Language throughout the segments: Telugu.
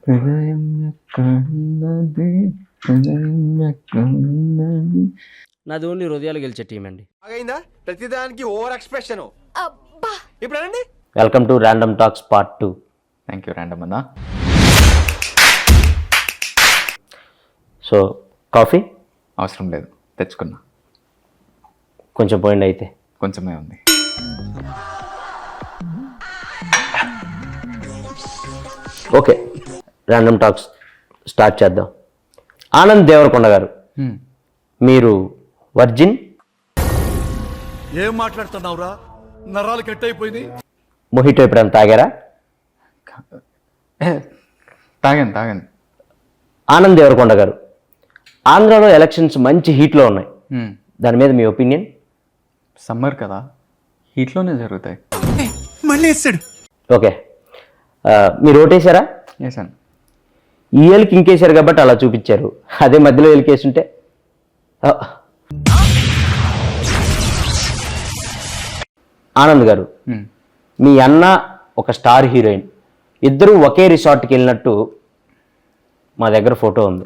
హృదయం ఎక్కడున్నది, హృదయం ఎక్కడున్నది. నాది ఓన్లీ హృదయాలు గెలిచే టీం అండి. అయిందా ప్రతిదానికి ఓవర్ ఎక్స్ప్రెషన్. ఇప్పుడు అండి welcome to random talks part 2. Thank you random అన్న. సో కాఫీ అవసరం లేదు, తెచ్చుకున్నా. కొంచెం పోయింది అయితే. కొంచెమే ఉంది. ఓకే, ర్యాండమ్ టాక్స్ స్టార్ట్ చేద్దాం. ఆనంద్ దేవరకొండ గారు, మీరు వర్జిన్? ఏం మాట్లాడుతున్నావురా, నరాలు కట్ అయిపోయింది. మొహిటో ఎప్పుడైనా తాగారా? తాగాను. ఆనంద్ దేవరకొండ గారు, ఆంధ్రాలో ఎలక్షన్స్ మంచి హీట్లో ఉన్నాయి, దాని మీద మీ ఒపీనియన్? సమ్మర్ కదా, హీట్లోనే జరుగుతాయి. మళ్ళీ వేస్తాడు. ఓకే, మీరు ఓటేశారా? వేసాను. ఈ ఏళ్ళకి ఇంకేశారు కాబట్టి అలా చూపించారు, అదే మధ్యలో ఏళ్ళకేసుంటే. ఆనంద్ గారు, మీ అన్న ఒక స్టార్ హీరోయిన్, ఇద్దరు ఒకే రిసార్ట్కి వెళ్ళినట్టు మా దగ్గర ఫోటో ఉంది.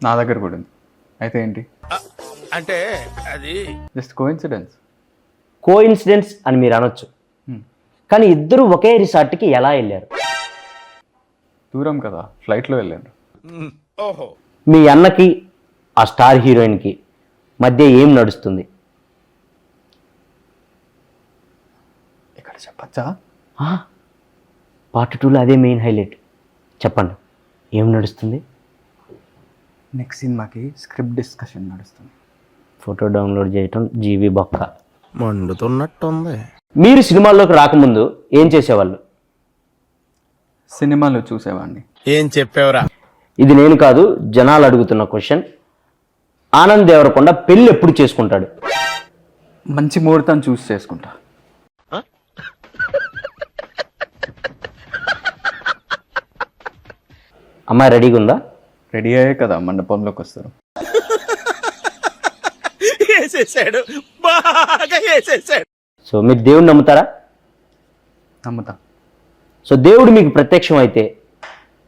నా దగ్గర కూడా ఉంది. అయితే ఏంటి? అంటే అది జస్ట్ కోఇన్సిడెన్స్. కోఇన్సిడెన్స్ అని మీరు అనొచ్చు, కానీ ఇద్దరు ఒకే రిసార్ట్కి ఎలా వెళ్ళారు? దూరం కదా, ఫ్లైట్లో వెళ్ళాను. ఓహో, మీ అన్నకి ఆ స్టార్ హీరోయిన్కి మధ్య ఏం నడుస్తుంది? ఇక్కడ చెప్పచ్చా? పార్ట్ 2లో అదే మెయిన్ హైలైట్. చెప్పండి, ఏం నడుస్తుంది? నెక్స్ట్ సినిమాకి స్క్రిప్ట్ డిస్కషన్ నడుస్తుంది. ఫోటో డౌన్లోడ్ చేయటం జీవి బొక్క. మండుతున్నట్టుంది. మీరు సినిమాల్లోకి రాకముందు ఏం చేసేవాళ్ళు? సినిమాలో చూసేవాడిని. ఏం చెప్పావురా? ఇది నేను కాదు, జనాలు అడుగుతున్న క్వశ్చన్. ఆనంద్ దేవరకొండ పెళ్ళి ఎప్పుడు చేసుకుంటాడు? మంచి ముహూర్తం చూసి చేసుకుంటా. అమ్మాయి రెడీగా ఉందా? రెడీ అయ్యే కదా మండపంలోకి వస్తారు. వేసేసాడు, బాగా వేసేసాడు. సో మీరు దేవుడిని నమ్ముతారా? నమ్ముతా. సో దేవుడు మీకు ప్రత్యక్షం అయితే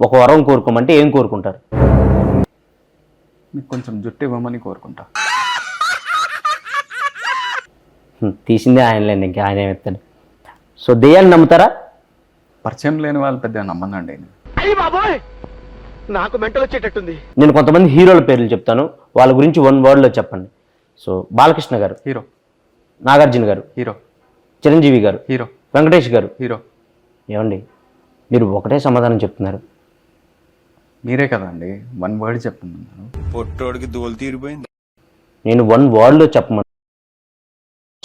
ఒక వరం కోరుకోమంటే ఏం కోరుకుంటారు? మీకు కొంచెం జుట్టు ఇవ్వమని కోరుకుంటా. తీసిందే ఆయనలేండి, ఇంకా ఆయన ఏమెత్తాడు. సో దెయ్యాన్ని నమ్ముతారా? పరిచయం లేని వాళ్ళు పెద్దగా నమ్మనండి. అయ్యి బాబోయ్, నాకు మెంటల్ వచ్చేటట్టుంది. నేను కొంతమంది హీరోల పేర్లు చెప్తాను, వాళ్ళ గురించి 1 wordలో చెప్పండి. సో బాలకృష్ణ గారు, హీరో. నాగార్జున గారు, హీరో. చిరంజీవి గారు, హీరో. వెంకటేష్ గారు, హీరో. ఏమండి మీరు ఒకటే సమాధానం చెప్తున్నారు? మీరే కదండి 1 word చెప్తున్నాను. పొట్టోడికి దోలు తీరిపోయింది. నేను 1 wordలో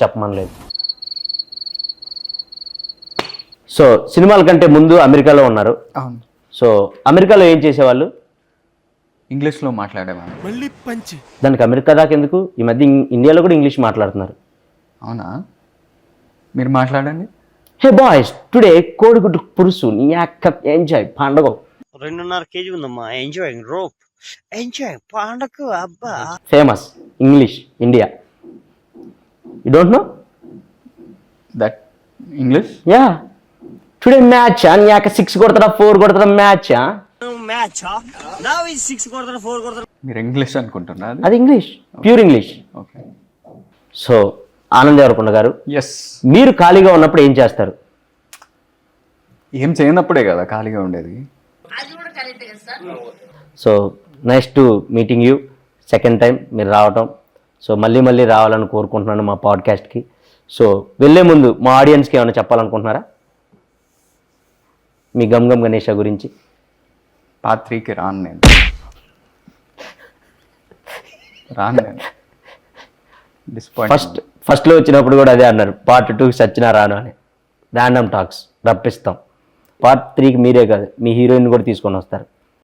చెప్పమనలేదు. సో సినిమాల కంటే ముందు అమెరికాలో ఉన్నారు. అవును. సో అమెరికాలో ఏం చేసేవాళ్ళు? ఇంగ్లీష్లో మాట్లాడేవాడిని. మళ్ళీ పంచి. దానికి అమెరికా దాకా ఎందుకు? ఈ మధ్య ఇండియాలో కూడా ఇంగ్లీష్ మాట్లాడుతున్నారు. అవునా? మీరు మాట్లాడండి. హే బాయ్స్, టుడే కోడిగుడ్డు పురుసు నీ అక్క ఎంజాయ్ పండగ. 2.5 kg ఉందమ్మా. ఎంజాయ్ రోప్, ఎంజాయ్ పండగ. అబ్బా, famous English India. You don't know that English? Yeah. Today match నీ అక్క 6 కొడతారా 4 కొడతారా మ్యాచ్? మ్యాచ్ నా 6 కొడతారు 4 కొడతారు. మీరు ఇంగ్లీష్ అనుకుంటున్నా? అది English, pure English. Okay. So Anand Deverakonda గారు, ఎస్. మీరు ఖాళీగా ఉన్నప్పుడు ఏం చేస్తారు? ఏం చేయనప్పుడే కదా ఖాళీగా ఉండేది. So nice to meeting you, second time మీరు రావటం. సో మళ్ళీ రావాలని కోరుకుంటున్నాను మా పాడ్కాస్ట్కి. సో వెళ్ళే ముందు మా ఆడియన్స్కి ఏమైనా చెప్పాలనుకుంటున్నారా మీ గమ్ గణేష గురించి? పార్ట్ 3కి రాను నేను. ఫస్ట్లో వచ్చినప్పుడు కూడా అదే అన్నారు, పార్ట్ 2కి సచ్చినా రాను అని. Random talks రప్పిస్తాం. పార్ట్ 3కి మీరే కాదు, మీ హీరోయిన్ కూడా తీసుకొని వస్తారు.